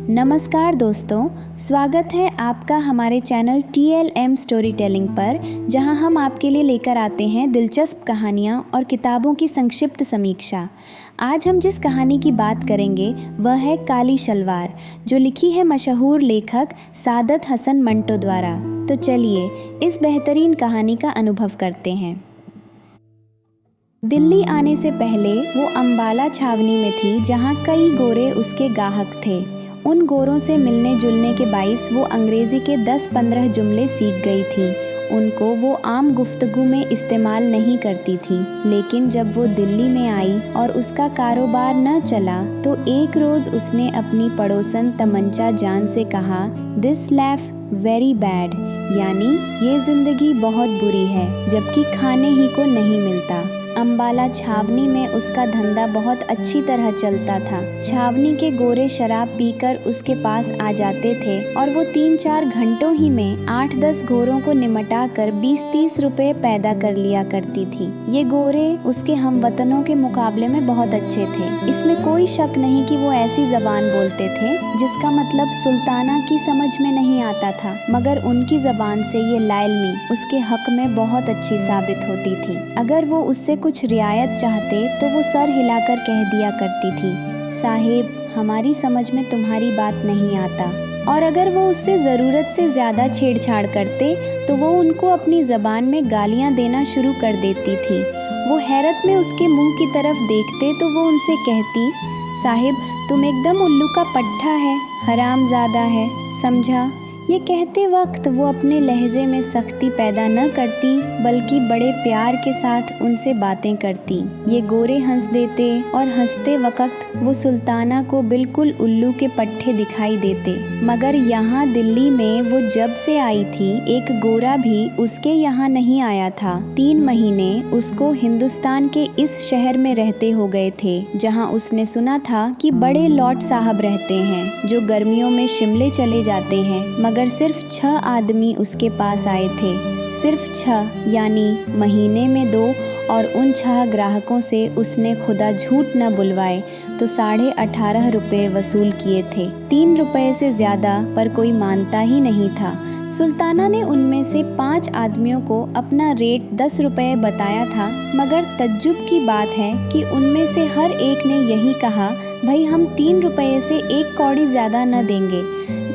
नमस्कार दोस्तों, स्वागत है आपका हमारे चैनल TLM स्टोरी टेलिंग पर, जहां हम आपके लिए लेकर आते हैं दिलचस्प कहानियां और किताबों की संक्षिप्त समीक्षा। आज हम जिस कहानी की बात करेंगे वह है काली शलवार, जो लिखी है मशहूर लेखक सादत हसन मंटो द्वारा। तो चलिए इस बेहतरीन कहानी का अनुभव करते हैं। दिल्ली आने से पहले वो अम्बाला छावनी में थी, जहाँ कई गोरे उसके गाहक थे। उन गोरों से मिलने जुलने के बाइस वो अंग्रेज़ी के 10-15 जुमले सीख गई थी। उनको वो आम गुफ्तगू में इस्तेमाल नहीं करती थी, लेकिन जब वो दिल्ली में आई और उसका कारोबार न चला तो एक रोज़ उसने अपनी पड़ोसन तमंचा जान से कहा, दिस लाइफ वेरी बैड, यानी ये ज़िंदगी बहुत बुरी है, जबकि खाने ही को नहीं मिलता। अम्बाला छावनी में उसका धंधा बहुत अच्छी तरह चलता था। छावनी के गोरे शराब पीकर उसके पास आ जाते थे और वो 3-4 घंटों ही में 8-10 गोरों को निमटा कर 20-30 रुपए पैदा कर लिया करती थी। ये गोरे उसके हमवतनों के मुकाबले में बहुत अच्छे थे। इसमें कोई शक नहीं कि वो ऐसी जबान बोलते थे जिसका मतलब सुल्ताना की समझ में नहीं आता था, मगर उनकी जबान से ये लाइल्मी उसके हक में बहुत अच्छी साबित होती थी। अगर वो उससे कुछ रियायत चाहते तो वो सर हिलाकर कह दिया करती थी, साहिब हमारी समझ में तुम्हारी बात नहीं आता। और अगर वो उससे ज़रूरत से ज़्यादा छेड़छाड़ करते तो वो उनको अपनी ज़बान में गालियाँ देना शुरू कर देती थी। वो हैरत में उसके मुंह की तरफ देखते तो वो उनसे कहती, साहिब तुम एकदम उल्लू का पट्ठा है, हरामज़ादा है, समझा। ये कहते वक्त वो अपने लहजे में सख्ती पैदा न करती, बल्कि बड़े प्यार के साथ उनसे बातें करती। ये गोरे हंस देते और हंसते वक्त वो सुल्ताना को बिल्कुल उल्लू के पट्ठे दिखाई देते। मगर यहाँ दिल्ली में वो जब से आई थी, एक गोरा भी उसके यहाँ नहीं आया था। 3 महीने उसको हिंदुस्तान के इस शहर में रहते हो गए थे, जहाँ उसने सुना था कि बड़े लॉट साहब रहते हैं जो गर्मियों में शिमले चले जाते हैं। मगर सिर्फ 6 आदमी उसके पास आए थे, सिर्फ 6, यानी महीने में 2, और उन 6 ग्राहकों से उसने खुदा झूठ न बुलवाए तो 18.5 रुपये वसूल किए थे। 3 रुपये से ज़्यादा पर कोई मानता ही नहीं था। सुल्ताना ने उनमें से 5 आदमियों को अपना रेट 10 रुपये बताया था, मगर तज्जुब की बात है कि उनमें से हर एक ने यही कहा, भाई हम 3 रुपये से 1 कौड़ी ज़्यादा न देंगे।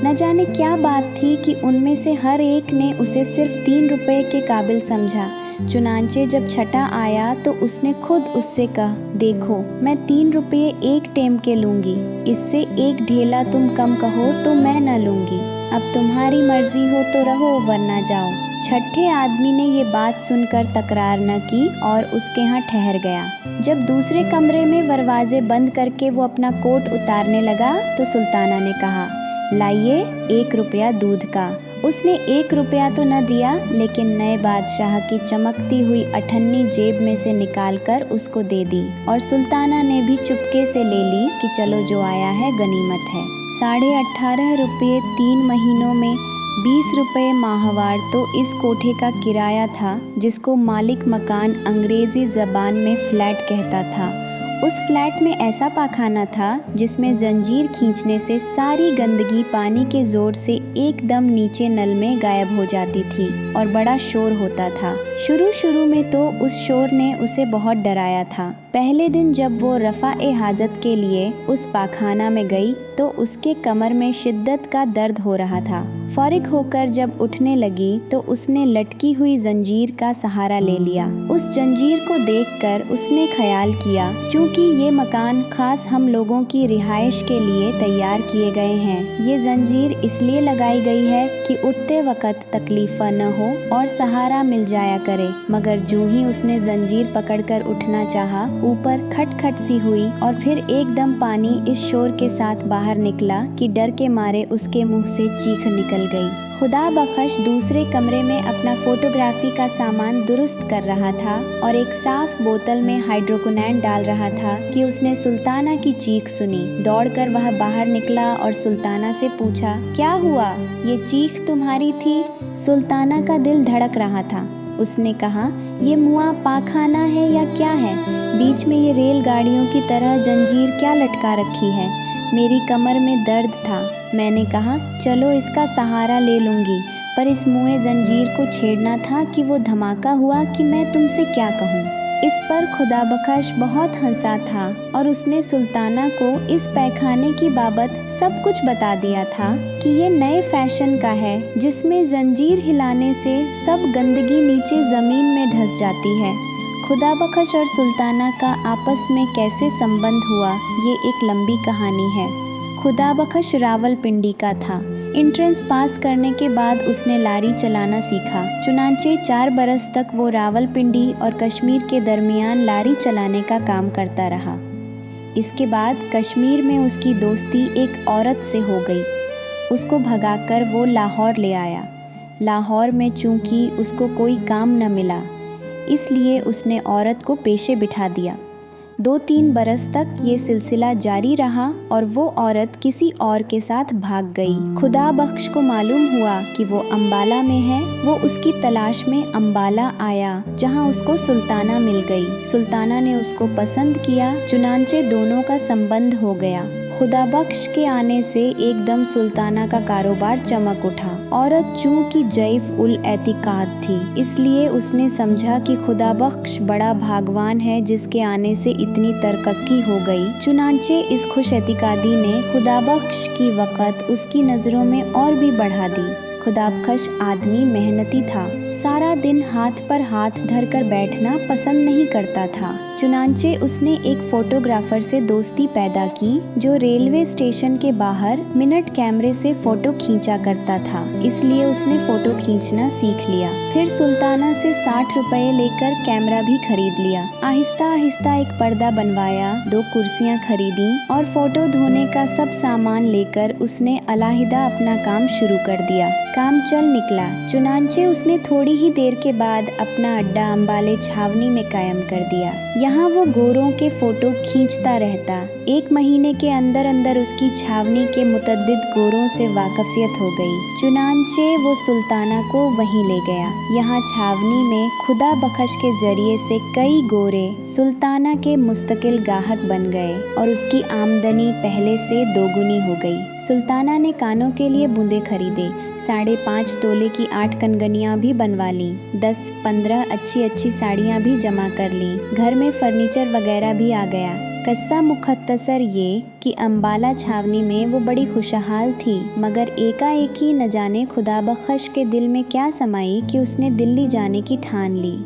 न जाने क्या बात थी कि उनमें से हर एक ने उसे सिर्फ 3 रुपये के काबिल समझा। चुनांचे जब छठा आया तो उसने खुद उससे कहा, देखो मैं 3 रुपये एक टेम के लूँगी, इससे 1 ढेला तुम कम कहो तो मैं न लूँगी। अब तुम्हारी मर्जी हो तो रहो वरना जाओ। छठे आदमी ने ये बात सुनकर तकरार न की और उसके यहाँ ठहर गया। जब दूसरे कमरे में दरवाजे बंद करके वो अपना कोट उतारने लगा तो सुल्ताना ने कहा, लाइए 1 रुपया दूध का। उसने 1 रुपया तो न दिया, लेकिन नए बादशाह की चमकती हुई अठन्नी जेब में से निकालकर उसको दे दी और सुल्ताना ने भी चुपके से ले ली कि चलो जो आया है गनीमत है। 18.5 रुपये 3 महीनों में 20 रुपये माहवार तो इस कोठे का किराया था, जिसको मालिक मकान अंग्रेज़ी ज़बान में फ्लैट कहता था। उस फ्लैट में ऐसा पाखाना था जिसमें जंजीर खींचने से सारी गंदगी पानी के जोर से एकदम नीचे नल में गायब हो जाती थी और बड़ा शोर होता था। शुरू में तो उस शोर ने उसे बहुत डराया था। पहले दिन जब वो रफ़ा-ए हाजत के लिए उस पाखाना में गई तो उसके कमर में शिद्दत का दर्द हो रहा था। फारिग होकर जब उठने लगी तो उसने लटकी हुई जंजीर का सहारा ले लिया। उस जंजीर को देखकर उसने ख्याल किया, चूँकि ये मकान खास हम लोगों की रिहाइश के लिए तैयार किए गए हैं, ये जंजीर इसलिए लगाई गई है कि उठते वक्त तकलीफ़ न हो और सहारा मिल जाया करे। मगर जूँ ही उसने जंजीर पकड़कर उठना चाहा, ऊपर खटखट सी हुई और फिर एकदम पानी इस शोर के साथ बाहर निकला कि डर के मारे उसके मुंह से चीख निकल गई। खुदा बख्श दूसरे कमरे में अपना फोटोग्राफी का सामान दुरुस्त कर रहा था और एक साफ बोतल में हाइड्रोक्विनोन डाल रहा था कि उसने सुल्ताना की चीख सुनी। दौड़कर वह बाहर निकला और सुल्ताना से पूछा, क्या हुआ, ये चीख तुम्हारी थी? सुल्ताना का दिल धड़क रहा था। उसने कहा, ये मुआ पाखाना है या क्या है? बीच में ये रेलगाड़ियों की तरह जंजीर क्या लटका रखी है? मेरी कमर में दर्द था। मैंने कहा चलो इसका सहारा ले लूँगी, पर इस मुए जंजीर को छेड़ना था कि वो धमाका हुआ कि मैं तुमसे क्या कहूँ। इस पर खुदा बख्श बहुत हंसा था और उसने सुल्ताना को इस पैखाने की बाबत सब कुछ बता दिया था कि ये नए फैशन का है जिसमें जंजीर हिलाने से सब गंदगी नीचे ज़मीन में धंस जाती है। खुदा बख्श और सुल्ताना का आपस में कैसे संबंध हुआ, ये एक लंबी कहानी है। खुदा बख्श रावलपिंडी का था। एंट्रेंस पास करने के बाद उसने लारी चलाना सीखा। चुनांचे 4 बरस तक वो रावलपिंडी और कश्मीर के दरमियान लारी चलाने का काम करता रहा। इसके बाद कश्मीर में उसकी दोस्ती एक औरत से हो गई। उसको भगाकर वो लाहौर ले आया। लाहौर में चूंकि उसको कोई काम न मिला, इसलिए उसने औरत को पेशे बिठा दिया। 2-3 बरस तक ये सिलसिला जारी रहा और वो औरत किसी और के साथ भाग गई। खुदा बख्श को मालूम हुआ कि वो अम्बाला में है। वो उसकी तलाश में अम्बाला आया, जहाँ उसको सुल्ताना मिल गई। सुल्ताना ने उसको पसंद किया, चुनांचे दोनों का संबंध हो गया। खुदा बख्श के आने से एकदम सुल्ताना का कारोबार चमक उठा। औरत चूंकि जईफ उल एतिकाद थी, इसलिए उसने समझा कि खुदा बख्श बड़ा भागवान है जिसके आने से इतनी तरक्की हो गई। चुनांचे इस खुश एतिकादी ने खुदा बख्श की वक़्त उसकी नज़रों में और भी बढ़ा दी। खुदा बख्श आदमी मेहनती था, सारा दिन हाथ पर हाथ धरकर बैठना पसंद नहीं करता था। चुनांचे उसने एक फोटोग्राफर से दोस्ती पैदा की जो रेलवे स्टेशन के बाहर मिनट कैमरे से फ़ोटो खींचा करता था, इसलिए उसने फ़ोटो खींचना सीख लिया। फिर सुल्ताना से 60 रुपये लेकर कैमरा भी खरीद लिया। आहिस्ता आहिस्ता एक पर्दा बनवाया, 2 कुर्सियाँ खरीदी और फ़ोटो धोने का सब सामान लेकर उसने अलहदा अपना काम शुरू कर दिया। काम चल निकला। चुनांचे उसने थोड़ी ही देर के बाद अपना अड्डा अम्बाले छावनी में कायम कर दिया। यहाँ वो गोरों के फ़ोटो खींचता रहता। 1 महीने के अंदर अंदर उसकी छावनी के मुतद्दिद गोरों से वाकफियत हो गई। चुनांचे वो सुल्ताना को वहीं ले गया। यहाँ छावनी में खुदा बख्श के ज़रिए से कई गोरे सुल्ताना के मुस्तकिल गाहक बन गए और उसकी आमदनी पहले से दोगुनी हो गई। सुल्ताना ने कानों के लिए बूंदे खरीदे, 5.5 तोले की 8 कनगनियाँ भी बनवा ली, 10-15 अच्छी साड़ियाँ भी जमा कर ली। घर में फर्नीचर वगैरह भी आ गया। किस्सा मुख्तसर ये कि अम्बाला छावनी में वो बड़ी खुशहाल थी, मगर एकाएक ही न जाने खुदा बख्श के दिल में क्या समाई कि उसने दिल्ली जाने की ठान ली।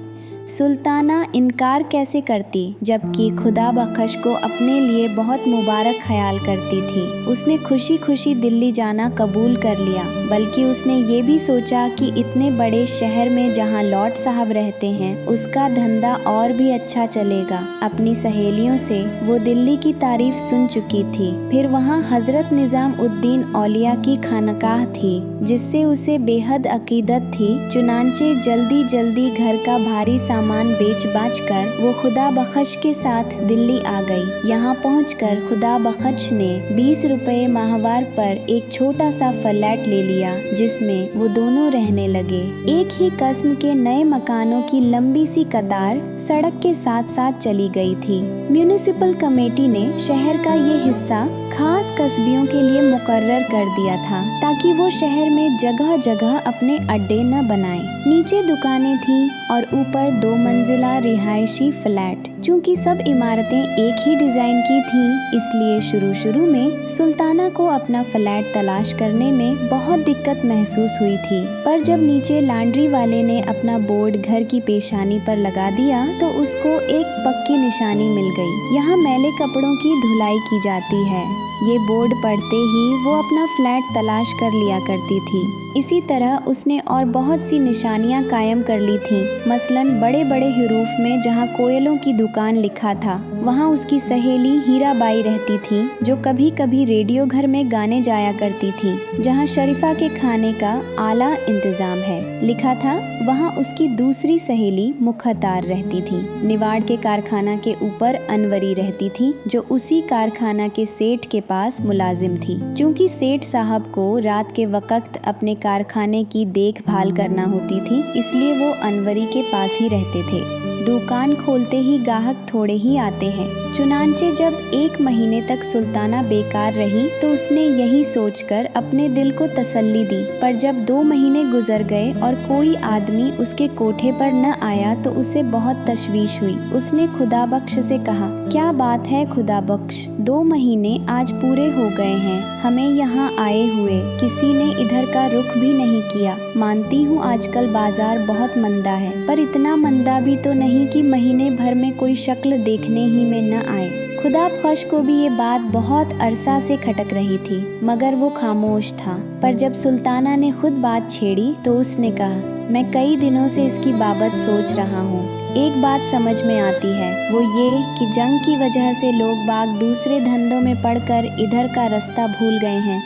सुल्ताना इनकार कैसे करती, जबकि खुदा बख्श को अपने लिए बहुत मुबारक ख्याल करती थी। उसने खुशी खुशी दिल्ली जाना कबूल कर लिया, बल्कि उसने ये भी सोचा कि इतने बड़े शहर में जहाँ लॉर्ड साहब रहते हैं उसका धंधा और भी अच्छा चलेगा। अपनी सहेलियों से वो दिल्ली की तारीफ सुन चुकी थी। फिर वहाँ हज़रत निज़ाम उद्दीन औलिया की खानकाह थी जिससे उसे बेहद अकीदत थी। चुनांचे जल्दी जल्दी घर का भारी सामान बेच बाच कर वो खुदा बख्श के साथ दिल्ली आ गई। यहाँ पहुंचकर खुदा बख्श ने 20 रुपये माहवार पर एक छोटा सा फ्लैट ले लिया, जिसमें वो दोनों रहने लगे। एक ही किस्म के नए मकानों की लंबी सी कतार सड़क के साथ साथ चली गई थी। म्यूनिसिपल कमेटी ने शहर का ये हिस्सा खास कस्बियों के लिए मुकर्रर कर दिया था ताकि वो शहर में जगह जगह अपने अड्डे न बनाएं। नीचे दुकानें थीं और ऊपर 2 मंजिला रिहायशी फ्लैट। चूँकि सब इमारतें एक ही डिज़ाइन की थीं, इसलिए शुरू में सुल्ताना को अपना फ्लैट तलाश करने में बहुत दिक्कत महसूस हुई थी। पर जब नीचे लॉन्ड्री वाले ने अपना बोर्ड घर की पेशानी पर लगा दिया तो उसको एक पक्की निशानी मिल गई। यहाँ मैले कपड़ों की धुलाई की जाती है। ये बोर्ड पढ़ते ही वो अपना फ्लैट तलाश कर लिया करती थी। इसी तरह उसने और बहुत सी निशानियां कायम कर ली थीं। मसलन बड़े बड़े हरूफ में जहां कोयलों की दुकान लिखा था, वहां उसकी सहेली हीराबाई रहती थी, जो कभी कभी रेडियो घर में गाने जाया करती थी। जहां शरीफा के खाने का आला इंतजाम है लिखा था, वहां उसकी दूसरी सहेली मुख्तार रहती थी। निवाड़ के कारखाना के ऊपर अनवरी रहती थी, जो उसी कारखाना के सेठ के पास मुलाजिम थी। चूँकि सेठ साहब को रात के वक्त अपने कारखाने की देखभाल करना होती थी, इसलिए वो अनवरी के पास ही रहते थे। दुकान खोलते ही गाहक थोड़े ही आते हैं। चुनांचे जब 1 महीने तक सुल्ताना बेकार रही तो उसने यही सोचकर अपने दिल को तसल्ली दी। पर जब 2 महीने गुजर गए और कोई आदमी उसके कोठे पर न आया तो उसे बहुत तशवीश हुई। उसने खुदा बख्श से कहा, क्या बात है खुदा बख्श, 2 महीने आज पूरे हो गए हैं हमें यहाँ आए हुए, किसी ने इधर का रुख भी नहीं किया। मानती हूँ आजकल बाजार बहुत मंदा है, पर इतना मंदा भी तो नहीं कि महीने भर में कोई शक्ल देखने ही में न आए। खुदा बख्श को भी ये बात बहुत अरसा से खटक रही थी, मगर वो खामोश था। पर जब सुल्ताना ने खुद बात छेड़ी तो उसने कहा, मैं कई दिनों से इसकी बाबत सोच रहा हूँ। एक बात समझ में आती है, वो ये कि जंग की वजह से लोग बाग दूसरे धंधों में पड़कर इधर का रास्ता भूल गए हैं,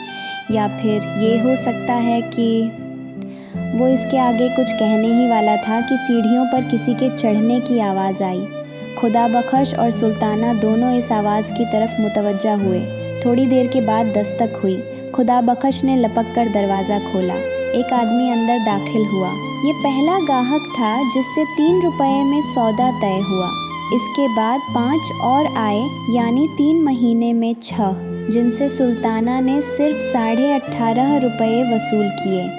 या फिर ये हो सकता है कि वो इसके आगे कुछ कहने ही वाला था कि सीढ़ियों पर किसी के चढ़ने की आवाज़ आई। खुदा बख्श और सुल्ताना दोनों इस आवाज़ की तरफ मुतवज्जा हुए। थोड़ी देर के बाद दस्तक हुई। खुदा बख्श ने लपक कर दरवाज़ा खोला। एक आदमी अंदर दाखिल हुआ। ये पहला गाहक था जिससे 3 रुपये में सौदा तय हुआ। इसके बाद 5 और आए, यानी 3 महीने में 6, जिनसे सुल्ताना ने सिर्फ 18.5 रुपये वसूल किए।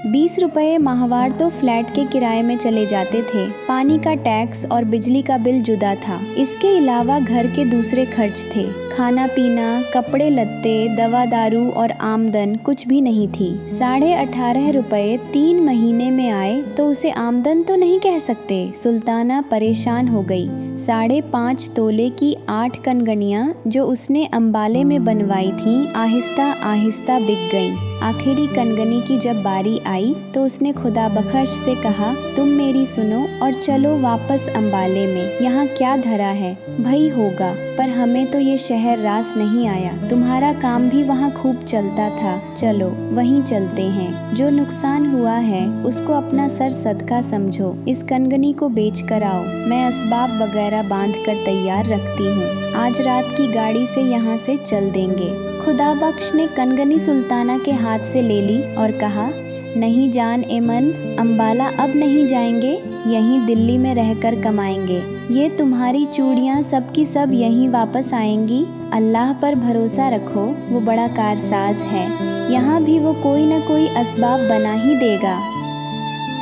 20 रुपये माहवार तो फ्लैट के किराए में चले जाते थे। पानी का टैक्स और बिजली का बिल जुदा था। इसके अलावा घर के दूसरे खर्च थे। खाना पीना, कपड़े लत्ते, दवा दारू और आमदन कुछ भी नहीं थी। 18.5 रुपये 3 महीने में आए तो उसे आमदन तो नहीं कह सकते। सुल्ताना परेशान हो गई। 5.5 तोले की 8 कनगनियाँ जो उसने अंबाले में बनवाई थीं, आहिस्ता आहिस्ता बिक गईं। आखिरी कनगनी की जब बारी आई तो उसने खुदा बख्श से कहा, तुम मेरी सुनो और चलो वापस अंबाले में। यहाँ क्या धरा है, भई होगा, पर हमें तो ये शहर रास नहीं आया। तुम्हारा काम भी वहाँ खूब चलता था, चलो वहीं चलते हैं। जो नुकसान हुआ है उसको अपना सर सदका समझो। इस कनगनी को बेच कर आओ, मैं असबाब वगैरह बांध कर तैयार रखती हूँ। आज रात की गाड़ी से यहाँ से चल देंगे। खुदा बख्श ने कनगनी सुल्ताना के हाथ से ले ली और कहा, नहीं जान एमन, अंबाला अब नहीं जाएंगे, यहीं दिल्ली में रहकर कमाएंगे। ये तुम्हारी चूड़ियाँ सब की सब यहीं वापस आएंगी। अल्लाह पर भरोसा रखो, वो बड़ा कारसाज है, यहाँ भी वो कोई न कोई असबाब बना ही देगा।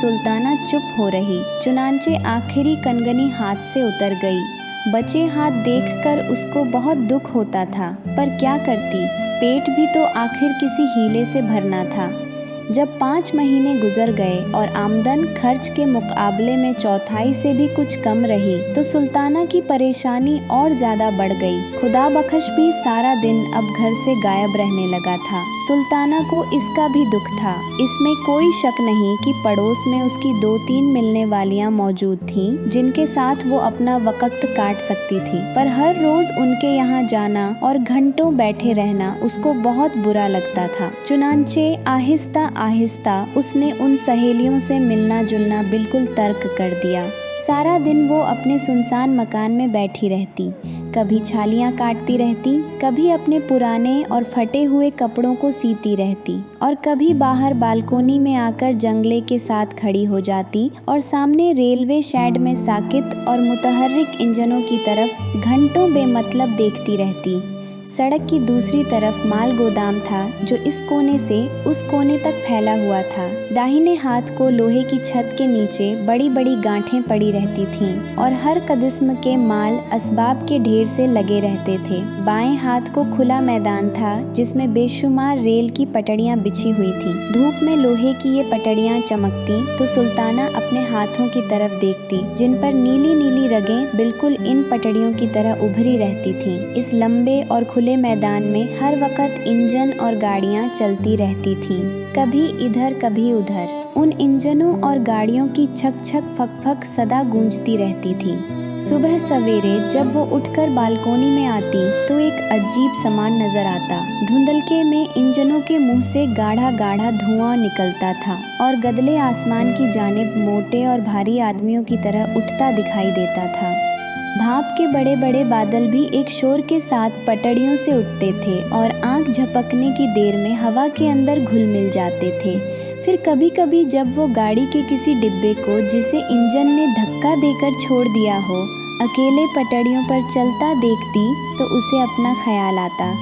सुल्ताना चुप हो रही। चुनांचे आखिरी कनगनी हाथ से उतर गई। बचे हाथ देखकर उसको बहुत दुख होता था, पर क्या करती, पेट भी तो आखिर किसी हीले से भरना था। जब 5 महीने गुजर गए और आमदन खर्च के मुकाबले में चौथाई से भी कुछ कम रही तो सुल्ताना की परेशानी और ज़्यादा बढ़ गई। खुदा बख्श भी सारा दिन अब घर से गायब रहने लगा था। सुल्ताना को इसका भी दुख था। इसमें कोई शक नहीं कि पड़ोस में उसकी 2-3 मिलने वालियाँ मौजूद थीं जिनके साथ वो अपना वक्त काट सकती थी, पर हर रोज़ उनके यहाँ जाना और घंटों बैठे रहना उसको बहुत बुरा लगता था। चुनांचे आहिस्ता आहिस्ता उसने उन सहेलियों से मिलना जुलना बिल्कुल तर्क कर दिया। सारा दिन वो अपने सुनसान मकान में बैठी रहती, कभी छालियाँ काटती रहती, कभी अपने पुराने और फटे हुए कपड़ों को सीती रहती और कभी बाहर बालकोनी में आकर जंगले के साथ खड़ी हो जाती और सामने रेलवे शेड में साकित और मुतहर्रिक इंजनों की तरफ घंटों बेमतलब देखती रहती। सड़क की दूसरी तरफ माल गोदाम था जो इस कोने से उस कोने तक फैला हुआ था। दाहिने हाथ को लोहे की छत के नीचे बड़ी बड़ी गांठें पड़ी रहती थीं और हर किस्म के माल असबाब के ढेर से लगे रहते थे। बाएं हाथ को खुला मैदान था जिसमें बेशुमार रेल की पटड़ियां बिछी हुई थीं। धूप में लोहे की ये पटड़ियां चमकती तो सुल्ताना अपने हाथों की तरफ देखती जिन पर नीली नीली रगें बिल्कुल इन पटड़ियों की तरह उभरी रहती थीं। इस लंबे और खुले मैदान में हर वक्त इंजन और गाड़ियां चलती रहती थीं, कभी इधर कभी उधर। उन इंजनों और गाड़ियों की छक छक फक फक सदा गूंजती रहती थी। सुबह सवेरे जब वो उठकर बालकोनी में आती तो एक अजीब सामान नजर आता। धुंधलके में इंजनों के मुंह से गाढ़ा गाढ़ा धुआं निकलता था और गदले आसमान की जानिब मोटे और भारी आदमियों की तरह उठता दिखाई देता था। भाप के बड़े बड़े बादल भी एक शोर के साथ पटड़ियों से उठते थे और आंख झपकने की देर में हवा के अंदर घुल मिल जाते थे। फिर कभी कभी जब वो गाड़ी के किसी डिब्बे को जिसे इंजन ने धक्का देकर छोड़ दिया हो अकेले पटड़ियों पर चलता देखती तो उसे अपना ख्याल आता।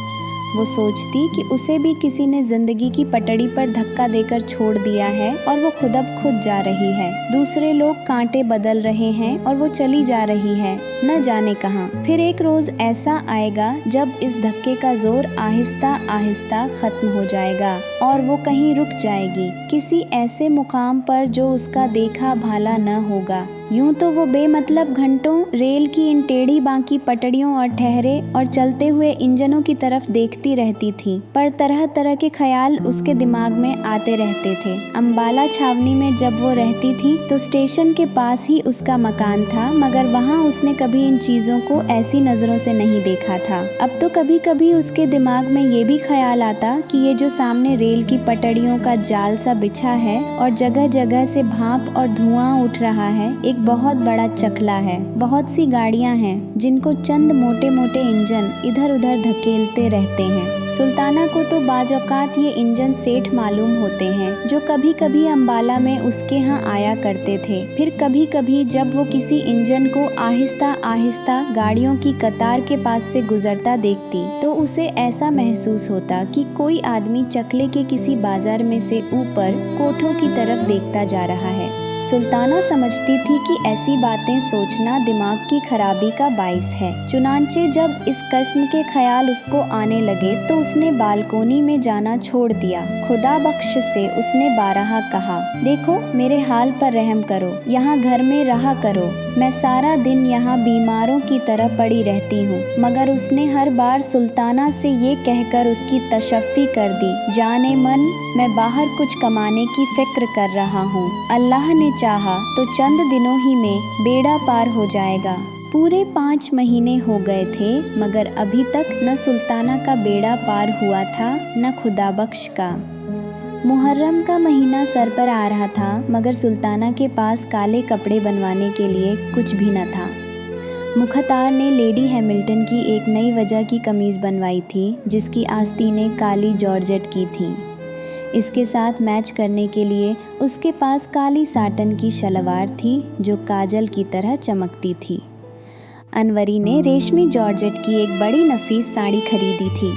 वो सोचती कि उसे भी किसी ने जिंदगी की पटड़ी पर धक्का देकर छोड़ दिया है और वो खुद अब खुद जा रही है। दूसरे लोग कांटे बदल रहे हैं और वो चली जा रही है न जाने कहाँ। फिर एक रोज ऐसा आएगा जब इस धक्के का जोर आहिस्ता आहिस्ता खत्म हो जाएगा और वो कहीं रुक जाएगी, किसी ऐसे मुकाम पर जो उसका देखा भाला न होगा। यूं तो वो बेमतलब घंटों रेल की इन टेढ़ी बांकी पटड़ियों और ठहरे और चलते हुए इंजनों की तरफ देखती रहती थी, पर तरह तरह के ख्याल उसके दिमाग में आते रहते थे। अंबाला छावनी में जब वो रहती थी तो स्टेशन के पास ही उसका मकान था, मगर वहाँ उसने कभी इन चीज़ों को ऐसी नज़रों से नहीं देखा था। अब तो कभी कभी उसके दिमाग में ये भी ख्याल आता कि ये जो सामने रेल की पटड़ियों का जाल सा बिछा है और जगह जगह से भाप और धुआं उठ रहा है, एक बहुत बड़ा चकला है। बहुत सी गाड़ियां हैं जिनको चंद मोटे मोटे इंजन इधर उधर धकेलते रहते हैं। सुल्ताना को तो बाज औकात ये इंजन सेठ मालूम होते हैं जो कभी कभी अंबाला में उसके यहाँ आया करते थे। फिर कभी कभी जब वो किसी इंजन को आहिस्ता आहिस्ता गाड़ियों की कतार के पास से गुजरता देखती तो उसे ऐसा महसूस होता कि कोई आदमी चकले के किसी बाजार में से ऊपर कोठों की तरफ देखता जा रहा है। सुल्ताना समझती थी कि ऐसी बातें सोचना दिमाग की खराबी का बाइस है। चुनांचे जब इस किस्म के ख्याल उसको आने लगे तो उसने बालकोनी में जाना छोड़ दिया। खुदा बख्श से उसने बारहा कहा, देखो मेरे हाल पर रहम करो, यहाँ घर में रहा करो, मैं सारा दिन यहाँ बीमारों की तरह पड़ी रहती हूँ। मगर उसने हर बार सुल्ताना से ये कहकर उसकी तशफ़ी कर दी, जाने मन मैं बाहर कुछ कमाने की फिक्र कर रहा हूँ, अल्लाह ने चाहा तो चंद दिनों ही में बेड़ा पार हो जाएगा। पूरे 5 महीने हो गए थे मगर अभी तक न सुल्ताना का बेड़ा पार हुआ था न खुदा बख्श का। मुहर्रम का महीना सर पर आ रहा था मगर सुल्ताना के पास काले कपड़े बनवाने के लिए कुछ भी न था। मुख्तार ने लेडी हैमिल्टन की एक नई वजह की कमीज़ बनवाई थी जिसकी आस्तीनें काली जॉर्जेट की थीं। इसके साथ मैच करने के लिए उसके पास काली साटन की शलवार थी जो काजल की तरह चमकती थी। अनवरी ने रेशमी जॉर्जेट की एक बड़ी नफीस साड़ी खरीदी थी।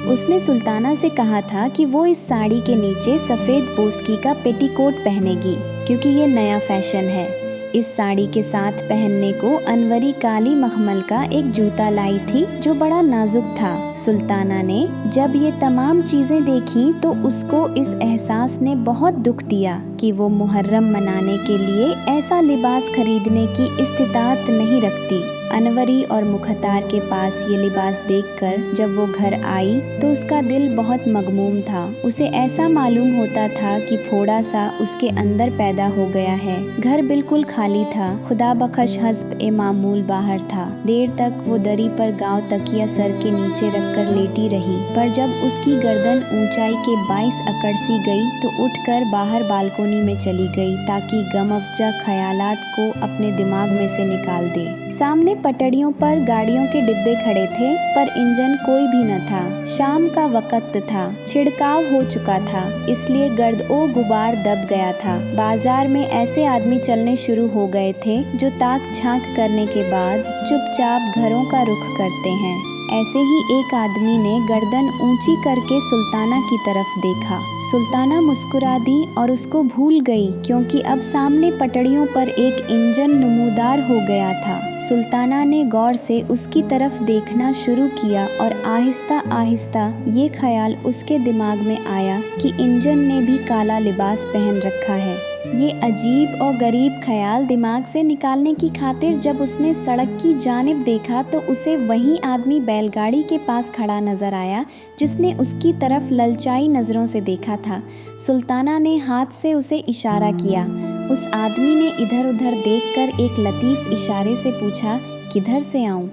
उसने सुल्ताना से कहा था कि वो इस साड़ी के नीचे सफ़ेद पोस्की का पेटीकोट पहनेगी क्योंकि ये नया फैशन है। इस साड़ी के साथ पहनने को अनवरी काली मखमल का एक जूता लाई थी जो बड़ा नाजुक था। सुल्ताना ने जब ये तमाम चीज़ें देखीं तो उसको इस एहसास ने बहुत दुख दिया कि वो मुहर्रम मनाने के लिए ऐसा लिबास खरीदने की इस्तिताअत नहीं रखती। अनवरी और मुख्तार के पास ये लिबास देखकर जब वो घर आई तो उसका दिल बहुत मगमूम था। उसे ऐसा मालूम होता था कि थोड़ा सा उसके अंदर पैदा हो गया है। घर बिल्कुल खाली था, खुदा बख्श हस्ब ए मामूल बाहर था। देर तक वो दरी पर गांव तकिया सर के नीचे रखकर लेटी रही, पर जब उसकी गर्दन ऊंचाई के 22 अकड़ सी गई तो उठकर बाहर बालकोनी में चली गई ताकि गमअफ़जा ख्यालात को अपने दिमाग में से निकाल दे। सामने पटड़ियों पर गाड़ियों के डिब्बे खड़े थे पर इंजन कोई भी न था। शाम का वक्त था, छिड़काव हो चुका था, इसलिए गर्द ओ गुबार दब गया था। बाजार में ऐसे आदमी चलने शुरू हो गए थे जो ताक झांक करने के बाद चुपचाप घरों का रुख करते हैं। ऐसे ही एक आदमी ने गर्दन ऊंची करके सुल्ताना की तरफ देखा। सुल्ताना मुस्कुरा दी और उसको भूल गई क्योंकि अब सामने पटड़ियों पर एक इंजन नमूदार हो गया था। सुल्ताना ने गौर से उसकी तरफ देखना शुरू किया और आहिस्ता आहिस्ता ये ख्याल उसके दिमाग में आया कि इंजन ने भी काला लिबास पहन रखा है। ये अजीब और गरीब ख्याल दिमाग से निकालने की खातिर जब उसने सड़क की जानिब देखा तो उसे वही आदमी बैलगाड़ी के पास खड़ा नजर आया जिसने उसकी तरफ ललचाई नज़रों से देखा था। सुल्ताना ने हाथ से उसे इशारा किया। उस आदमी ने इधर उधर देखकर एक लतीफ़ इशारे से पूछा, किधर से आऊं?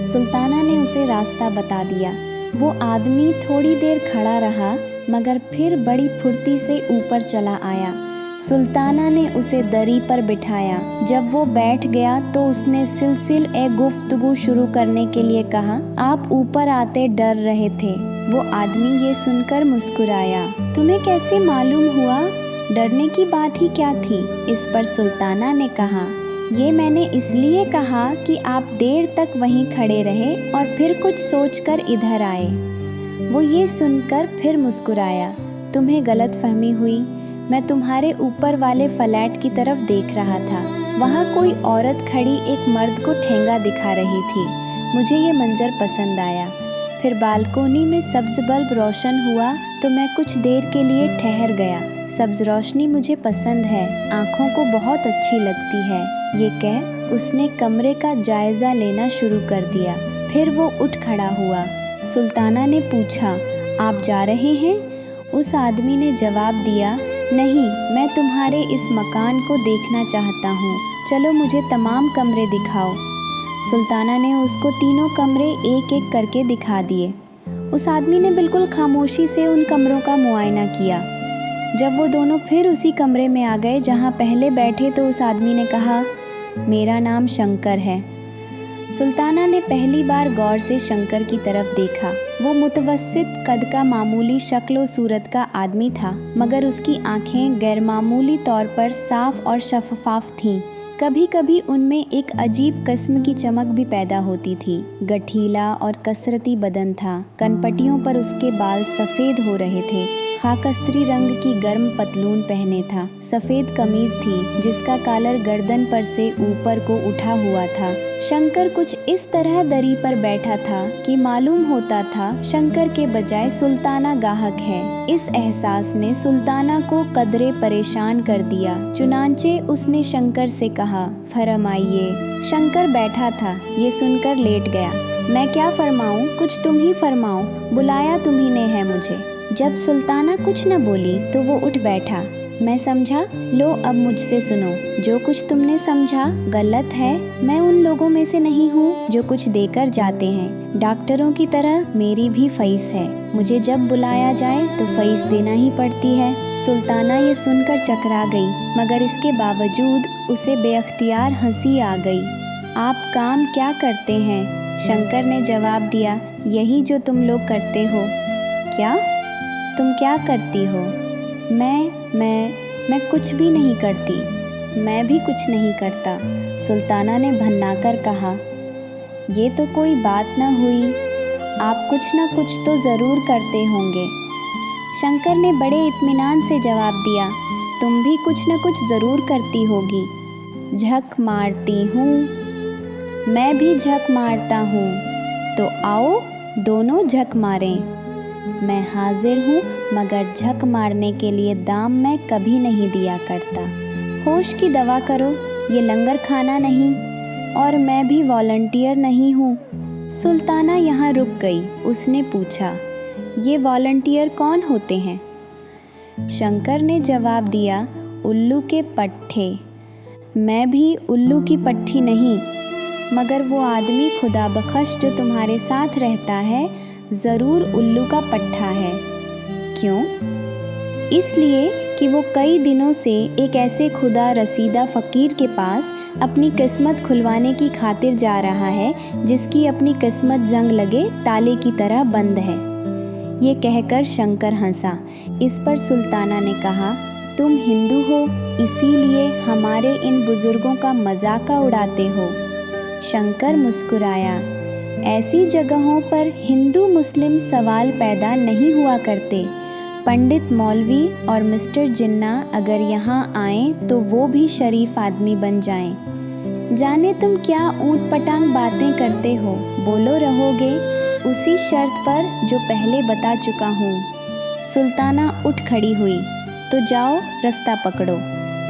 सुल्ताना ने उसे रास्ता बता दिया। वो आदमी थोड़ी देर खड़ा रहा मगर फिर बड़ी फुर्ती से ऊपर चला आया। सुल्ताना ने उसे दरी पर बिठाया। जब वो बैठ गया तो उसने सिलसिल ए गुफ्तगू शुरू करने के लिए कहा, आप ऊपर आते डर रहे थे। वो आदमी ये सुनकर मुस्कुराया। तुम्हें कैसे मालूम हुआ? डरने की बात ही क्या थी। इस पर सुल्ताना ने कहा, ये मैंने इसलिए कहा कि आप देर तक वहीं खड़े रहे और फिर कुछ सोचकर इधर आए। वो ये सुनकर फिर मुस्कुराया। तुम्हें गलतफहमी हुई। मैं तुम्हारे ऊपर वाले फ्लैट की तरफ देख रहा था। वहाँ कोई औरत खड़ी एक मर्द को ठेंगा दिखा रही थी। मुझे ये मंजर पसंद आया। फिर बालकोनी में सब्ज बल्ब रोशन हुआ तो मैं कुछ देर के लिए ठहर गया। सब्ज रोशनी मुझे पसंद है, आँखों को बहुत अच्छी लगती है। ये कह उसने कमरे का जायज़ा लेना शुरू कर दिया। फिर वो उठ खड़ा हुआ। सुल्ताना ने पूछा, आप जा रहे हैं? उस आदमी ने जवाब दिया, नहीं, मैं तुम्हारे इस मकान को देखना चाहता हूँ। चलो मुझे तमाम कमरे दिखाओ। सुल्ताना ने उसको तीनों कमरे एक एक करके दिखा दिए। उस आदमी ने बिल्कुल खामोशी से उन कमरों का मुआयना किया। जब वो दोनों फिर उसी कमरे में आ गए जहाँ पहले बैठे तो उस आदमी ने कहा, मेरा नाम शंकर है। सुल्ताना ने पहली बार गौर से शंकर की तरफ देखा। वो मुतवस्सित कद का मामूली शक्ल सूरत का आदमी था, मगर उसकी आंखें गैरमामूली तौर पर साफ और शफाफ थीं। कभी कभी उनमें एक अजीब किस्म की चमक भी पैदा होती थी। गठीला और कसरती बदन था। कनपटियों पर उसके बाल सफ़ेद हो रहे थे। खाकस्तरी रंग की गर्म पतलून पहने था। सफ़ेद कमीज़ थी जिसका कॉलर गर्दन पर से ऊपर को उठा हुआ था। शंकर कुछ इस तरह दरी पर बैठा था कि मालूम होता था शंकर के बजाय सुल्ताना गाहक है। इस एहसास ने सुल्ताना को कदरे परेशान कर दिया। चुनांचे उसने शंकर से कहा, फरमाइए। शंकर बैठा था, ये सुनकर लेट गया। मैं क्या फरमाऊं? कुछ तुम ही फरमाओ, बुलाया तुम्ही ने है मुझे। जब सुल्ताना कुछ न बोली तो वो उठ बैठा। मैं समझा, लो अब मुझसे सुनो। जो कुछ तुमने समझा गलत है। मैं उन लोगों में से नहीं हूँ जो कुछ देकर जाते हैं। डॉक्टरों की तरह मेरी भी फीस है। मुझे जब बुलाया जाए तो फीस देना ही पड़ती है। सुल्ताना ये सुनकर चकरा गई, मगर इसके बावजूद उसे बेअख्तियार हंसी आ गई। आप काम क्या करते हैं? शंकर ने जवाब दिया, यही जो तुम लोग करते हो। क्या? तुम क्या करती हो? मैं कुछ भी नहीं करती। मैं भी कुछ नहीं करता। सुल्ताना ने भन्नाकर कहा, ये तो कोई बात न हुई। आप कुछ न कुछ तो ज़रूर करते होंगे। शंकर ने बड़े इत्मीनान से जवाब दिया, तुम भी कुछ न कुछ ज़रूर करती होगी। झक मारती हूँ। मैं भी झक मारता हूँ। तो आओ दोनों झक मारें। मैं हाजिर हूँ, मगर झक मारने के लिए दाम मैं कभी नहीं दिया करता। होश की दवा करो, ये लंगर खाना नहीं और मैं भी वॉलंटियर नहीं हूँ। सुल्ताना यहाँ रुक गई। उसने पूछा, ये वॉलंटियर कौन होते हैं? शंकर ने जवाब दिया, उल्लू के पट्ठे। मैं भी उल्लू की पट्टी नहीं, मगर वो आदमी खुदा बख्श जो तुम्हारे साथ रहता है ज़रूर उल्लू का पट्ठा है। क्यों? इसलिए कि वो कई दिनों से एक ऐसे खुदा रसीदा फ़कीर के पास अपनी किस्मत खुलवाने की खातिर जा रहा है जिसकी अपनी किस्मत जंग लगे ताले की तरह बंद है। ये कहकर शंकर हंसा। इस पर सुल्ताना ने कहा, तुम हिंदू हो इसीलिए हमारे इन बुज़ुर्गों का मजाका उड़ाते हो। शंकर मुस्कुराया। ऐसी जगहों पर हिंदू मुस्लिम सवाल पैदा नहीं हुआ करते। पंडित मौलवी और मिस्टर जिन्ना अगर यहाँ आएं तो वो भी शरीफ आदमी बन जाएं। जाने तुम क्या ऊँट पटांग बातें करते हो। बोलो रहोगे उसी शर्त पर जो पहले बता चुका हूँ। सुल्ताना उठ खड़ी हुई। तो जाओ रास्ता पकड़ो।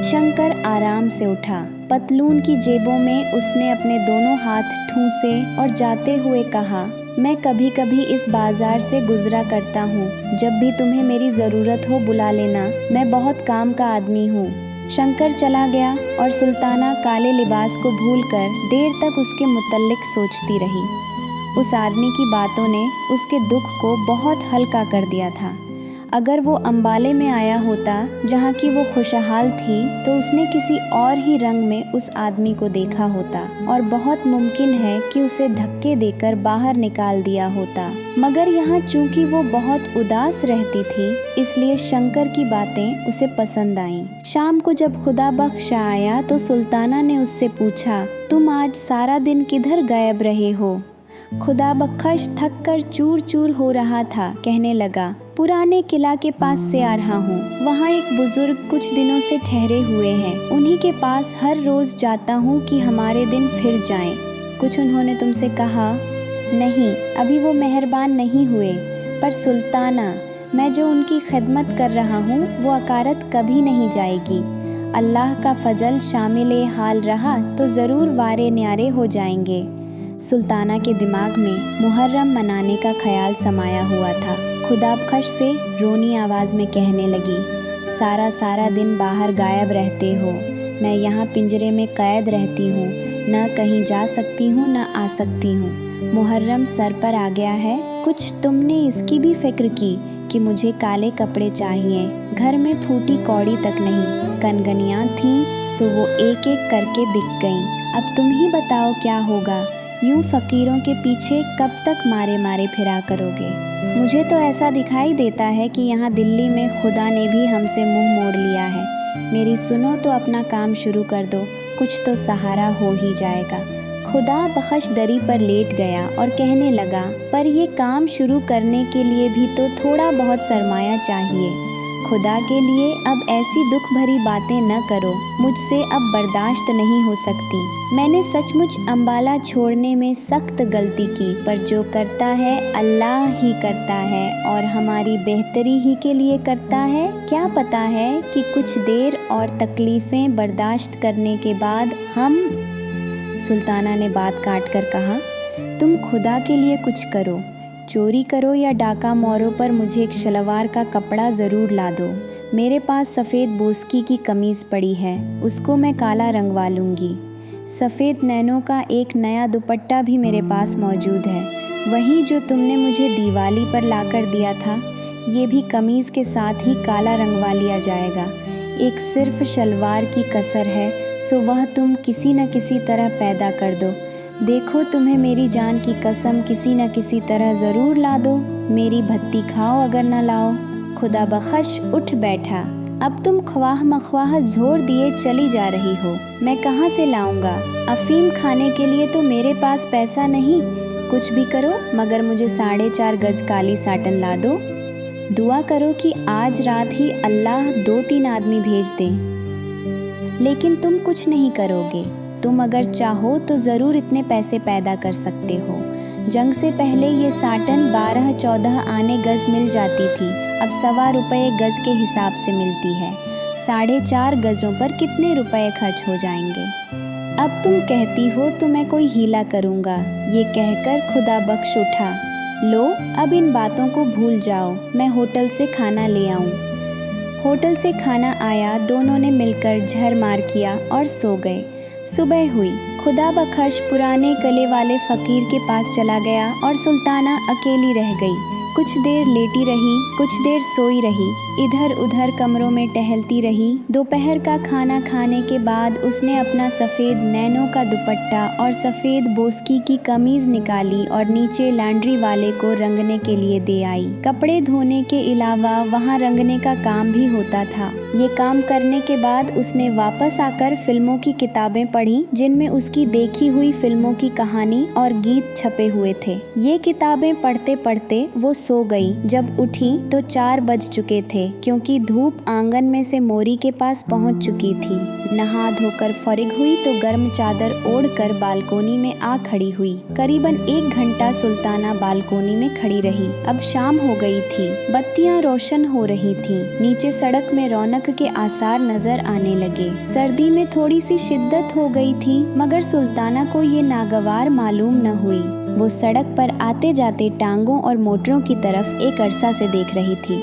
शंकर आराम से उठा। पतलून की जेबों में उसने अपने दोनों हाथ ठूंसे और जाते हुए कहा, मैं कभी कभी इस बाज़ार से गुज़रा करता हूँ। जब भी तुम्हें मेरी ज़रूरत हो बुला लेना। मैं बहुत काम का आदमी हूँ। शंकर चला गया और सुल्ताना काले लिबास को भूलकर देर तक उसके मुतल्लिक सोचती रही। उस आदमी की बातों ने उसके दुख को बहुत हल्का कर दिया था। अगर वो अम्बाले में आया होता जहाँ की वो खुशहाल थी तो उसने किसी और ही रंग में उस आदमी को देखा होता और बहुत मुमकिन है कि उसे धक्के देकर बाहर निकाल दिया होता। मगर यहाँ चूंकि वो बहुत उदास रहती थी इसलिए शंकर की बातें उसे पसंद आईं। शाम को जब खुदा बख्श आया तो सुल्ताना ने उससे पूछा, तुम आज सारा दिन किधर गायब रहे हो? खुदा बख्श थक कर चूर चूर हो रहा था। कहने लगा, पुराने किला के पास से आ रहा हूँ। वहाँ एक बुजुर्ग कुछ दिनों से ठहरे हुए हैं। उन्हीं के पास हर रोज जाता हूँ कि हमारे दिन फिर जाएं। कुछ उन्होंने तुमसे कहा? नहीं, अभी वो मेहरबान नहीं हुए। पर सुल्ताना, मैं जो उनकी खिदमत कर रहा हूँ वो अकारत कभी नहीं जाएगी। अल्लाह का फजल शामिल हाल रहा तो ज़रूर वारे न्यारे हो जाएंगे। सुल्ताना के दिमाग में मुहर्रम मनाने का ख्याल समाया हुआ था। खुदा बख्श से रोनी आवाज़ में कहने लगी, सारा सारा दिन बाहर गायब रहते हो। मैं यहाँ पिंजरे में कैद रहती हूँ, न कहीं जा सकती हूँ न आ सकती हूँ। मुहर्रम सर पर आ गया है, कुछ तुमने इसकी भी फिक्र की कि मुझे काले कपड़े चाहिए? घर में फूटी कौड़ी तक नहीं, कनगनियाँ थीं सो वो एक एक करके बिक गईं। अब तुम ही बताओ क्या होगा? यूं फ़कीरों के पीछे कब तक मारे मारे फिरा करोगे? मुझे तो ऐसा दिखाई देता है कि यहाँ दिल्ली में खुदा ने भी हमसे मुंह मोड़ लिया है। मेरी सुनो तो अपना काम शुरू कर दो, कुछ तो सहारा हो ही जाएगा। खुदा बख्श दरी पर लेट गया और कहने लगा, पर ये काम शुरू करने के लिए भी तो थोड़ा बहुत सरमाया चाहिए। खुदा के लिए अब ऐसी दुख भरी बातें न करो, मुझसे अब बर्दाश्त नहीं हो सकती। मैंने सचमुच अम्बाला छोड़ने में सख्त गलती की, पर जो करता है अल्लाह ही करता है और हमारी बेहतरी ही के लिए करता है। क्या पता है कि कुछ देर और तकलीफ़ें बर्दाश्त करने के बाद हम। सुल्ताना ने बात काट कर कहा, तुम खुदा के लिए कुछ करो, चोरी करो या डाका मोरों पर मुझे एक शलवार का कपड़ा ज़रूर ला दो। मेरे पास सफ़ेद बोस्की की कमीज़ पड़ी है, उसको मैं काला रंगवा लूँगी। सफ़ेद नैनों का एक नया दुपट्टा भी मेरे पास मौजूद है, वही जो तुमने मुझे दिवाली पर लाकर दिया था। ये भी कमीज़ के साथ ही काला रंगवा लिया जाएगा। एक सिर्फ शलवार की कसर है, सो वह तुम किसी न किसी तरह पैदा कर दो। देखो, तुम्हें मेरी जान की कसम किसी न किसी तरह ज़रूर ला दो। मेरी भत्ती खाओ अगर न लाओ। खुदा बख्श उठ बैठा। अब तुम ख्वाह मख्वाह जोर दिए चली जा रही हो। मैं कहाँ से लाऊंगा? अफीम खाने के लिए तो मेरे पास पैसा नहीं। कुछ भी करो मगर मुझे 4.5 गज काली साटन ला दो। दुआ करो कि आज रात ही अल्लाह 2-3 आदमी भेज दे। लेकिन तुम कुछ नहीं करोगे। तुम अगर चाहो तो ज़रूर इतने पैसे पैदा कर सकते हो। जंग से पहले ये साटन 12-14 आने गज़ मिल जाती थी, अब ₹1.25 गज़ के हिसाब से मिलती है। 4.5 गज़ों पर कितने रुपए खर्च हो जाएंगे? अब तुम कहती हो तो मैं कोई हीला करूँगा। ये कहकर खुदा बख्श उठा। लो, अब इन बातों को भूल जाओ, मैं होटल से खाना ले आऊँ। होटल से खाना आया, दोनों ने मिलकर झर मार किया और सो गए। सुबह हुई। खुदा बख्श पुराने कले वाले फ़कीर के पास चला गया और सुल्ताना अकेली रह गई। कुछ देर लेटी रही, कुछ देर सोई रही, इधर उधर कमरों में टहलती रही। दोपहर का खाना खाने के बाद उसने अपना सफ़ेद नैनों का दुपट्टा और सफ़ेद बोस्की की कमीज़ निकाली और नीचे लॉन्ड्री वाले को रंगने के लिए दे आई। कपड़े धोने के अलावा वहाँ रंगने का काम भी होता था। ये काम करने के बाद उसने वापस आकर फिल्मों की किताबें पढ़ी, जिनमें उसकी देखी हुई फिल्मों की कहानी और गीत छपे हुए थे। ये किताबें पढ़ते पढ़ते वो सो गई। जब उठी तो 4 बज चुके थे, क्योंकि धूप आंगन में से मोरी के पास पहुंच चुकी थी। नहा धोकर फरिग हुई तो गर्म चादर ओढ़कर बालकोनी में आ खड़ी हुई। करीबन 1 घंटा सुल्ताना बालकोनी में खड़ी रही। अब शाम हो गई थी, बत्तियां रोशन हो रही थीं। नीचे सड़क में रौनक के आसार नजर आने लगे। सर्दी में थोड़ी सी शिद्दत हो गई थी, मगर सुल्ताना को ये नागवार मालूम न हुई। वो सड़क पर आते जाते टांगों और मोटरों की तरफ एक अरसा से देख रही थी।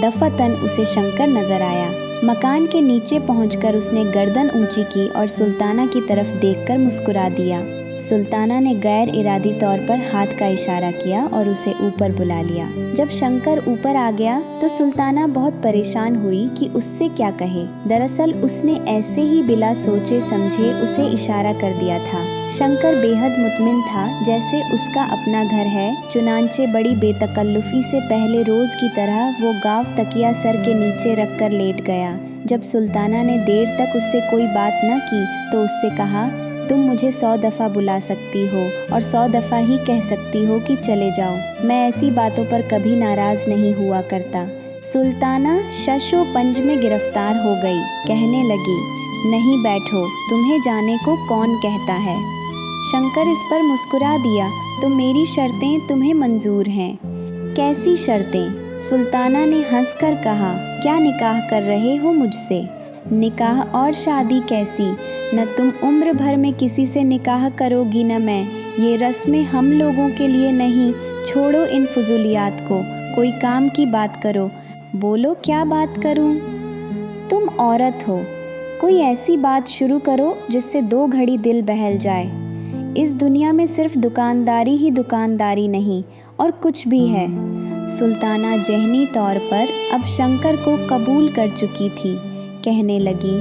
दफतन उसे शंकर नजर आया। मकान के नीचे पहुंचकर उसने गर्दन ऊंची की और सुल्ताना की तरफ देखकर मुस्कुरा दिया। सुल्ताना ने गैर इरादी तौर पर हाथ का इशारा किया और उसे ऊपर बुला लिया। जब शंकर ऊपर आ गया तो सुल्ताना बहुत परेशान हुई कि उससे क्या कहे। दरअसल उसने ऐसे ही बिला सोचे समझे उसे इशारा कर दिया था। शंकर बेहद मुतमिन था, जैसे उसका अपना घर है। चुनांचे बड़ी बेतकल्लुफ़ी से पहले रोज़ की तरह वो गाँव तकिया सर के नीचे रख कर लेट गया। जब सुल्ताना ने देर तक उससे कोई बात न की तो उससे कहा, तुम मुझे 100 दफ़ा बुला सकती हो और 100 दफ़ा ही कह सकती हो कि चले जाओ। मैं ऐसी बातों पर कभी नाराज़ नहीं हुआ करता। सुल्ताना शशो पंज में गिरफ्तार हो गई। कहने लगी, नहीं बैठो, तुम्हें जाने को कौन कहता है। शंकर इस पर मुस्कुरा दिया, तो मेरी शर्तें तुम्हें मंजूर हैं। कैसी शर्तें? सुल्ताना ने हंसकर कहा, क्या निकाह कर रहे हो मुझसे? निकाह और शादी कैसी? न तुम उम्र भर में किसी से निकाह करोगी न मैं। ये रस्में हम लोगों के लिए नहीं। छोड़ो इन फजूलियात को, कोई काम की बात करो। बोलो क्या बात करूं? तुम औरत हो, कोई ऐसी बात शुरू करो जिससे 2 घड़ी दिल बहल जाए। इस दुनिया में सिर्फ दुकानदारी ही दुकानदारी नहीं और कुछ भी है। सुल्ताना ज़हनी तौर पर अब शंकर को कबूल कर चुकी थी। कहने लगी,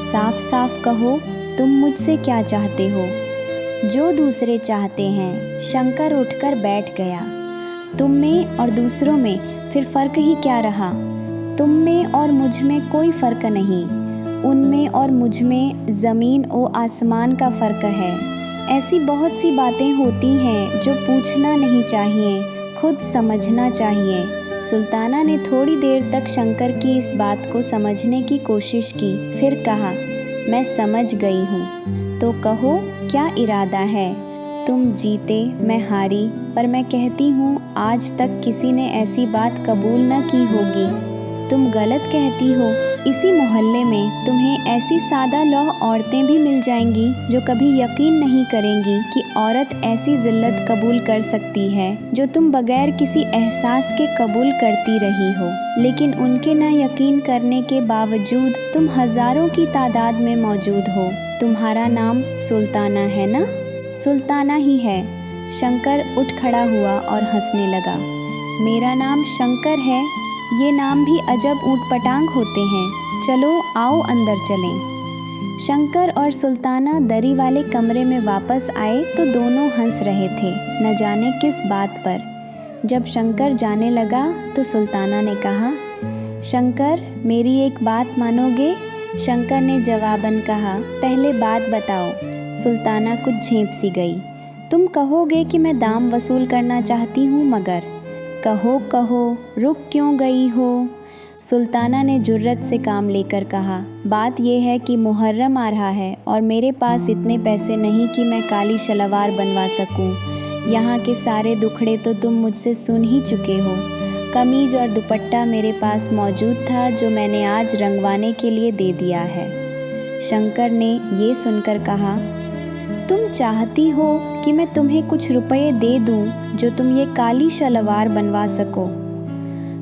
साफ साफ कहो, तुम मुझसे क्या चाहते हो? जो दूसरे चाहते हैं। शंकर उठकर बैठ गया। तुम में और दूसरों में फिर फ़र्क ही क्या रहा? तुम में और मुझ में कोई फ़र्क नहीं। उनमें और मुझ में ज़मीन और आसमान का फ़र्क है। ऐसी बहुत सी बातें होती हैं जो पूछना नहीं चाहिए, खुद समझना चाहिए। सुल्ताना ने थोड़ी देर तक शंकर की इस बात को समझने की कोशिश की, फिर कहा, मैं समझ गई हूँ। तो कहो क्या इरादा है? तुम जीते मैं हारी, पर मैं कहती हूँ आज तक किसी ने ऐसी बात कबूल न की होगी। तुम गलत कहती हो। इसी मोहल्ले में तुम्हें ऐसी सादा लौह औरतें भी मिल जाएंगी जो कभी यकीन नहीं करेंगी कि औरत ऐसी जिल्लत कबूल कर सकती है जो तुम बगैर किसी एहसास के कबूल करती रही हो। लेकिन उनके न यकीन करने के बावजूद तुम हज़ारों की तादाद में मौजूद हो। तुम्हारा नाम सुल्ताना है ना? सुल्ताना ही है। शंकर उठ खड़ा हुआ और हंसने लगा। मेरा नाम शंकर है। ये नाम भी अजब ऊटपटांग होते हैं। चलो आओ अंदर चलें। शंकर और सुल्ताना दरी वाले कमरे में वापस आए तो दोनों हंस रहे थे, न जाने किस बात पर। जब शंकर जाने लगा तो सुल्ताना ने कहा, शंकर मेरी एक बात मानोगे? शंकर ने जवाबन कहा, पहले बात बताओ। सुल्ताना कुछ झेंप सी गई। तुम कहोगे कि मैं दाम वसूल करना चाहती हूँ, मगर कहो कहो, रुक क्यों गई हो? सुल्ताना ने जुर्रत से काम लेकर कहा, बात यह है कि मुहर्रम आ रहा है और मेरे पास इतने पैसे नहीं कि मैं काली शलवार बनवा सकूं। यहाँ के सारे दुखड़े तो तुम मुझसे सुन ही चुके हो। कमीज और दुपट्टा मेरे पास मौजूद था जो मैंने आज रंगवाने के लिए दे दिया है। शंकर ने ये सुनकर कहा, तुम चाहती हो कि मैं तुम्हें कुछ रुपए दे दूं जो तुम ये काली शलवार बनवा सको?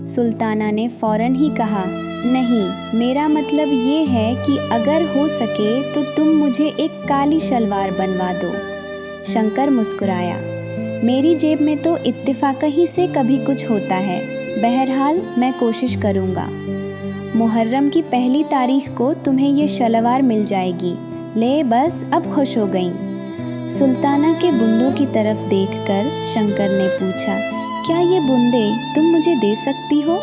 सुल्ताना ने फ़ौरन ही कहा, नहीं, मेरा मतलब ये है कि अगर हो सके तो तुम मुझे एक काली शलवार बनवा दो। शंकर मुस्कुराया, मेरी जेब में तो इत्तेफाक ही से कभी कुछ होता है। बहरहाल मैं कोशिश करूँगा। मुहर्रम की पहली तारीख को तुम्हें ये शलवार मिल जाएगी। ले बस, अब खुश हो गई। सुल्ताना के बुंदों की तरफ देखकर शंकर ने पूछा, क्या ये बूंदे तुम मुझे दे सकती हो?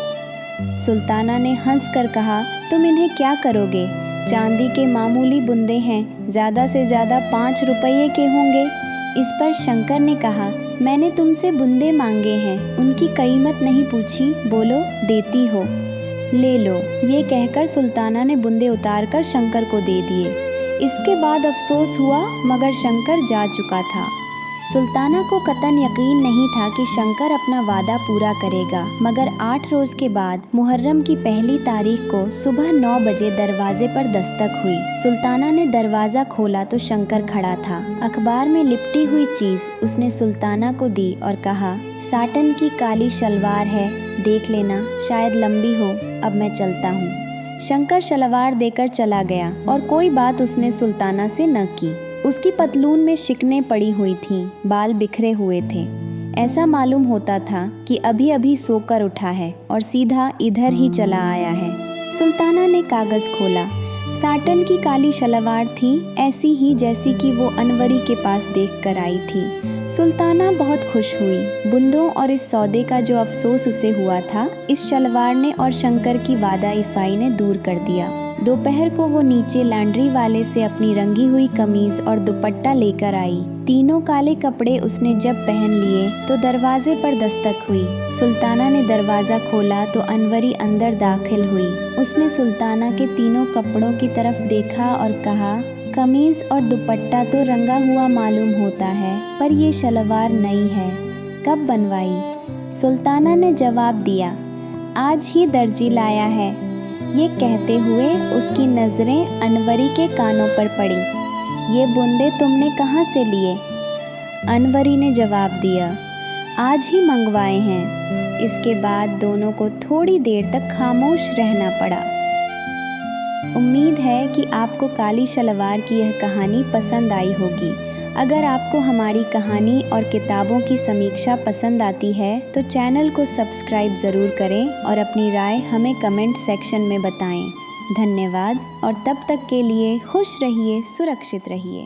सुल्ताना ने हंसकर कहा, तुम इन्हें क्या करोगे? चांदी के मामूली बूंदे हैं, ज़्यादा से ज़्यादा 5 रुपये के होंगे। इस पर शंकर ने कहा, मैंने तुमसे बूंदे मांगे हैं, उनकी कीमत नहीं पूछी, बोलो देती हो। ले लो। ये कहकर सुल्ताना ने बूंदे उतारकर शंकर को दे दिए। इसके बाद अफसोस हुआ, मगर शंकर जा चुका था। सुल्ताना को कतन यकीन नहीं था कि शंकर अपना वादा पूरा करेगा, मगर 8 रोज़ के बाद मुहर्रम की पहली तारीख को सुबह 9 बजे दरवाजे पर दस्तक हुई। सुल्ताना ने दरवाज़ा खोला तो शंकर खड़ा था। अखबार में लिपटी हुई चीज़ उसने सुल्ताना को दी और कहा, साटन की काली शलवार है, देख लेना, शायद लंबी हो। अब मैं चलता हूँ। शंकर शलवार देकर चला गया और कोई बात उसने सुल्ताना से न की। उसकी पतलून में शिकनें पड़ी हुई थीं, बाल बिखरे हुए थे। ऐसा मालूम होता था कि अभी अभी सोकर उठा है और सीधा इधर ही चला आया है। सुल्ताना ने कागज़ खोला। साटन की काली शलवार थी, ऐसी ही जैसी कि वो अनवरी के पास देख कर आई थी। सुल्ताना बहुत खुश हुई। बुंदों और इस सौदे का जो अफसोस उसे हुआ था, इस शलवार ने और शंकर की वादा इफ़ाई ने दूर कर दिया। दोपहर को वो नीचे लॉन्ड्री वाले से अपनी रंगी हुई कमीज़ और दुपट्टा लेकर आई। तीनों काले कपड़े उसने जब पहन लिए तो दरवाजे पर दस्तक हुई। सुल्ताना ने दरवाज़ा खोला तो अनवरी अंदर दाखिल हुई। उसने सुल्ताना के तीनों कपड़ों की तरफ देखा और कहा, कमीज़ और दुपट्टा तो रंगा हुआ मालूम होता है, पर ये शलवार नई है, कब बनवाई? सुल्ताना ने जवाब दिया, आज ही दर्जी लाया है। ये कहते हुए उसकी नज़रें अनवरी के कानों पर पड़ी। ये बुंदे तुमने कहाँ से लिए? अनवरी ने जवाब दिया, आज ही मंगवाए हैं। इसके बाद दोनों को थोड़ी देर तक खामोश रहना पड़ा। उम्मीद है कि आपको काली शलवार की यह कहानी पसंद आई होगी। अगर आपको हमारी कहानी और किताबों की समीक्षा पसंद आती है तो चैनल को सब्सक्राइब ज़रूर करें और अपनी राय हमें कमेंट सेक्शन में बताएं। धन्यवाद और तब तक के लिए खुश रहिए, सुरक्षित रहिए।